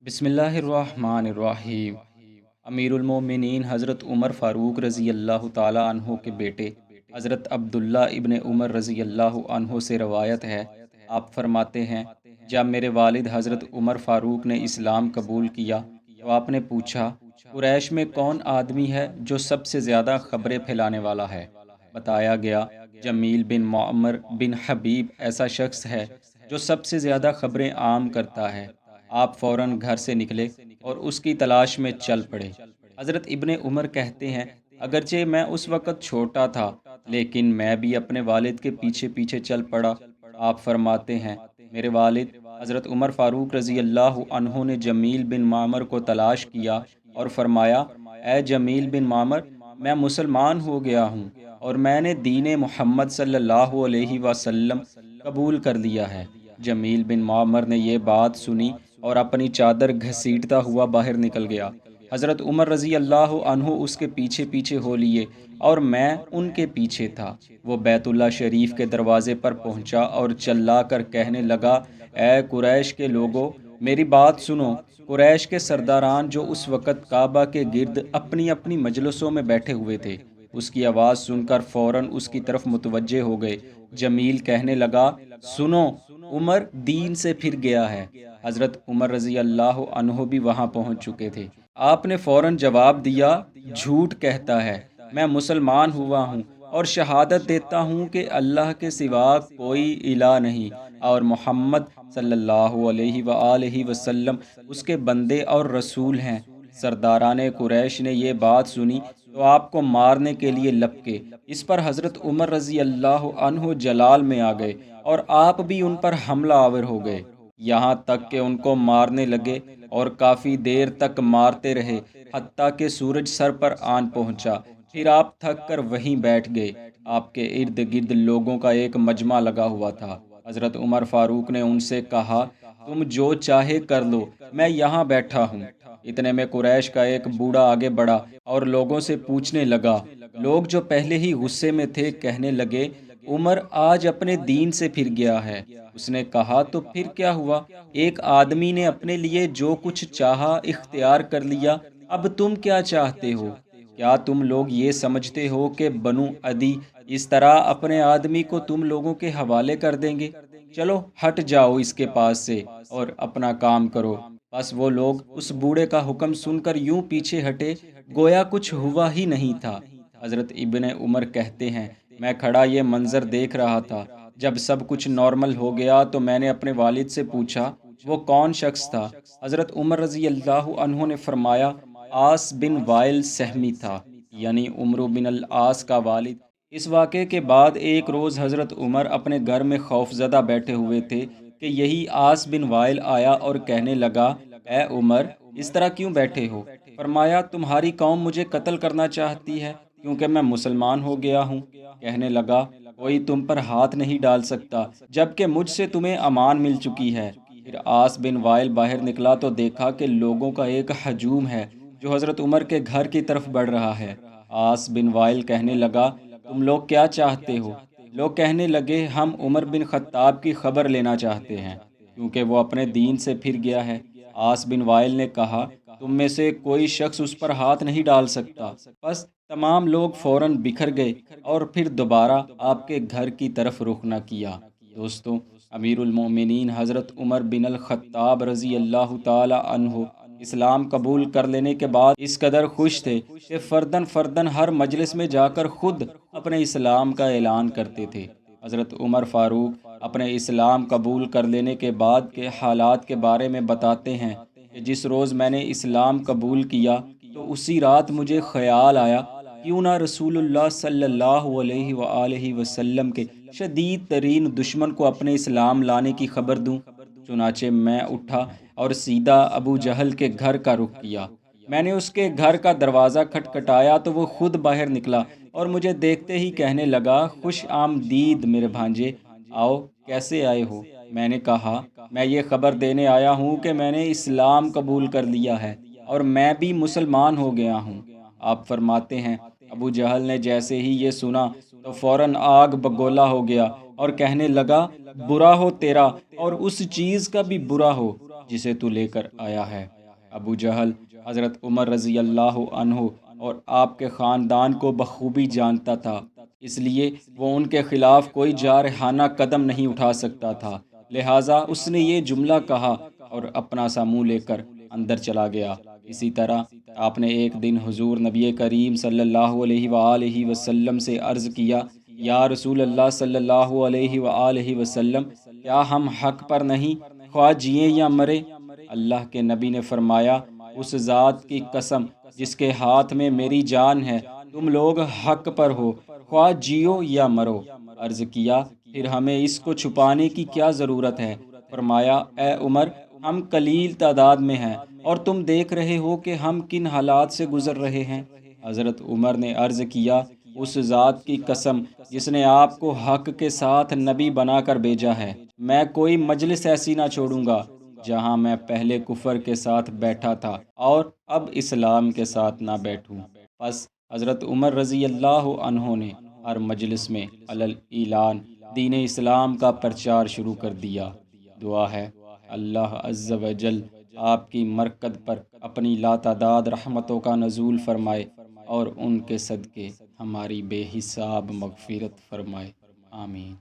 بسم اللہ الرحمن الرحیم۔ امیر المومنین حضرت عمر فاروق رضی اللہ تعالیٰ عنہ کے بیٹے حضرت عبداللہ ابن عمر رضی اللہ عنہ سے روایت ہے، آپ فرماتے ہیں، جب میرے والد حضرت عمر فاروق نے اسلام قبول کیا تو آپ نے پوچھا، قریش میں کون آدمی ہے جو سب سے زیادہ خبریں پھیلانے والا ہے؟ بتایا گیا، جمیل بن معمر بن حبیب ایسا شخص ہے جو سب سے زیادہ خبریں عام کرتا ہے۔ آپ فوراً گھر سے نکلے اور اس کی تلاش میں چل پڑے۔ حضرت ابن عمر کہتے ہیں، اگرچہ میں اس وقت چھوٹا تھا لیکن میں بھی اپنے والد کے پیچھے پیچھے چل پڑا۔ آپ فرماتے ہیں، میرے والد حضرت عمر فاروق رضی اللہ عنہ نے جمیل بن معمر کو تلاش کیا اور فرمایا، اے جمیل بن معمر، میں مسلمان ہو گیا ہوں اور میں نے دین محمد صلی اللہ علیہ وسلم قبول کر لیا ہے۔ جمیل بن معمر نے یہ بات سنی اور اپنی چادر گھسیٹتا ہوا باہر نکل گیا۔ حضرت عمر رضی اللہ عنہ اس کے پیچھے پیچھے ہو لیے اور میں ان کے پیچھے تھا۔ وہ بیت اللہ شریف کے دروازے پر پہنچا اور چلا کر کہنے لگا، اے قریش کے لوگو، میری بات سنو۔ قریش کے سرداران جو اس وقت کعبہ کے گرد اپنی اپنی مجلسوں میں بیٹھے ہوئے تھے، اس کی آواز سن کر فوراً اس کی طرف متوجہ ہو گئے۔ جمیل کہنے لگا، سنو، عمر دین سے پھر گیا ہے۔ حضرت عمر رضی اللہ عنہ بھی وہاں پہنچ چکے تھے۔ آپ نے فوراً جواب دیا، جھوٹ کہتا ہے، میں مسلمان ہوا ہوں اور شہادت دیتا ہوں کہ اللہ کے سوا کوئی الہ نہیں اور محمد صلی اللہ علیہ وآلہ وسلم اس کے بندے اور رسول ہیں۔ سرداران قریش نے یہ بات سنی تو آپ کو مارنے کے لیے لپکے۔ اس پر حضرت عمر رضی اللہ عنہ جلال میں آ گئے اور آپ بھی ان پر حملہ آور ہو گئے، یہاں تک کہ ان کو مارنے لگے اور کافی دیر تک مارتے رہے، حتیٰ کہ سورج سر پر آن پہنچا۔ پھر آپ تھک کر وہیں بیٹھ گئے۔ آپ کے ارد گرد لوگوں کا ایک مجمع لگا ہوا تھا۔ حضرت عمر فاروق نے ان سے کہا، تم جو چاہے کر لو، میں یہاں بیٹھا ہوں۔ اتنے میں قریش کا ایک بوڑھا آگے بڑھا اور لوگوں سے پوچھنے لگا۔ لوگ جو پہلے ہی غصے میں تھے کہنے لگے، عمر آج اپنے دین سے پھر گیا ہے۔ اس نے کہا، تو پھر کیا ہوا؟ ایک آدمی نے اپنے لیے جو کچھ چاہا اختیار کر لیا، اب تم کیا چاہتے ہو؟ کیا تم لوگ یہ سمجھتے ہو کہ بنو عدی اس طرح اپنے آدمی کو تم لوگوں کے حوالے کر دیں گے؟ چلو ہٹ جاؤ اس کے پاس سے اور اپنا کام کرو۔ بس وہ لوگ اس بوڑھے کا حکم سن کر یوں پیچھے ہٹے گویا کچھ ہوا ہی نہیں تھا۔ حضرت ابن عمر کہتے ہیں، میں کھڑا یہ منظر دیکھ رہا تھا۔ جب سب کچھ نارمل ہو گیا تو میں نے اپنے والد سے پوچھا، وہ کون شخص تھا؟ حضرت عمر رضی اللہ عنہ نے فرمایا، آس بن وائل سہمی تھا، یعنی عمرو بن العاص کا والد۔ اس واقعے کے بعد ایک روز حضرت عمر اپنے گھر میں خوفزدہ بیٹھے ہوئے تھے کہ یہی آس بن وائل آیا اور کہنے لگا، اے عمر، اس طرح کیوں بیٹھے ہو؟ فرمایا، تمہاری قوم مجھے قتل کرنا چاہتی ہے کیونکہ میں مسلمان ہو گیا ہوں۔ کہنے لگا، کوئی تم پر ہاتھ نہیں ڈال سکتا جبکہ مجھ سے تمہیں امان مل چکی ہے۔ پھر آس بن وائل باہر نکلا تو دیکھا کہ لوگوں کا ایک ہجوم ہے جو حضرت عمر کے گھر کی طرف بڑھ رہا ہے۔ آس بن وائل کہنے لگا، تم لوگ کیا چاہتے ہو؟ لوگ کہنے لگے، ہم عمر بن خطاب کی خبر لینا چاہتے ہیں کیونکہ وہ اپنے دین سے پھر گیا ہے۔ آس بن وائل نے کہا، تم میں سے کوئی شخص اس پر ہاتھ نہیں ڈال سکتا۔ بس تمام لوگ فوراً بکھر گئے اور پھر دوبارہ آپ کے گھر کی طرف رخ نہ کیا۔ دوستو، امیر المومنین حضرت عمر بن الخطاب رضی اللہ تعالی عنہ اسلام قبول کر لینے کے بعد اس قدر خوش تھے کہ فرداً فرداً ہر مجلس میں جا کر خود اپنے اسلام کا اعلان کرتے تھے۔ حضرت عمر فاروق اپنے اسلام قبول کر لینے کے بعد کے حالات کے بارے میں بتاتے ہیں کہ جس روز میں نے اسلام قبول کیا تو اسی رات مجھے خیال آیا، کیوں نہ رسول اللہ صلی اللہ علیہ وآلہ وسلم کے شدید ترین دشمن کو اپنے اسلام لانے کی خبر دوں۔ چنانچہ میں اٹھا اور سیدھا ابو جہل کے گھر کا رخ کیا۔ میں نے اس کے گھر کا دروازہ کھٹکھٹایا تو وہ خود باہر نکلا اور مجھے دیکھتے ہی کہنے لگا، خوش آمدید میرے بھانجے، آؤ، کیسے آئے ہو؟ میں نے کہا، میں یہ خبر دینے آیا ہوں کہ میں نے اسلام قبول کر لیا ہے اور میں بھی مسلمان ہو گیا ہوں۔ آپ فرماتے ہیں، ابو جہل نے جیسے ہی یہ سنا تو فوراً آگ بگولا ہو گیا اور کہنے لگا، برا ہو تیرا اور اس چیز کا بھی برا ہو جسے تو لے کر آیا ہے۔ ابو جہل حضرت عمر رضی اللہ عنہ اور آپ کے خاندان کو بخوبی جانتا تھا، اس لیے وہ ان کے خلاف کوئی جارحانہ قدم نہیں اٹھا سکتا تھا، لہٰذا اس نے یہ جملہ کہا اور اپنا سا منہ لے کر اندر چلا گیا۔ اسی طرح آپ نے ایک دن حضور نبی کریم صلی اللہ علیہ وآلہ وسلم سے عرض کیا، یا رسول اللہ صلی اللہ علیہ وآلہ وسلم، کیا ہم حق پر نہیں، خواہ جئیں یا مرے؟ اللہ کے نبی نے فرمایا، اس ذات کی قسم جس کے ہاتھ میں میری جان ہے، تم لوگ حق پر ہو، خواہ جیو یا مرو۔ عرض کیا، پھر ہمیں اس کو چھپانے کی کیا ضرورت ہے؟ فرمایا، اے عمر، ہم قلیل تعداد میں ہیں اور تم دیکھ رہے ہو کہ ہم کن حالات سے گزر رہے ہیں۔ حضرت عمر نے عرض کیا، اس ذات کی قسم جس نے آپ کو حق کے ساتھ نبی بنا کر بھیجا ہے، میں کوئی مجلس ایسی نہ چھوڑوں گا جہاں میں پہلے کفر کے ساتھ بیٹھا تھا اور اب اسلام کے ساتھ نہ بیٹھوں۔ پس حضرت عمر رضی اللہ عنہ نے ہر مجلس میں علل اعلان دین اسلام کا پرچار شروع کر دیا۔ دعا ہے اللہ عز و جل آپ کی مرکز پر اپنی لاتعداد رحمتوں کا نزول فرمائے اور ان کے صدقے ہماری بے حساب مغفرت فرمائے، آمین۔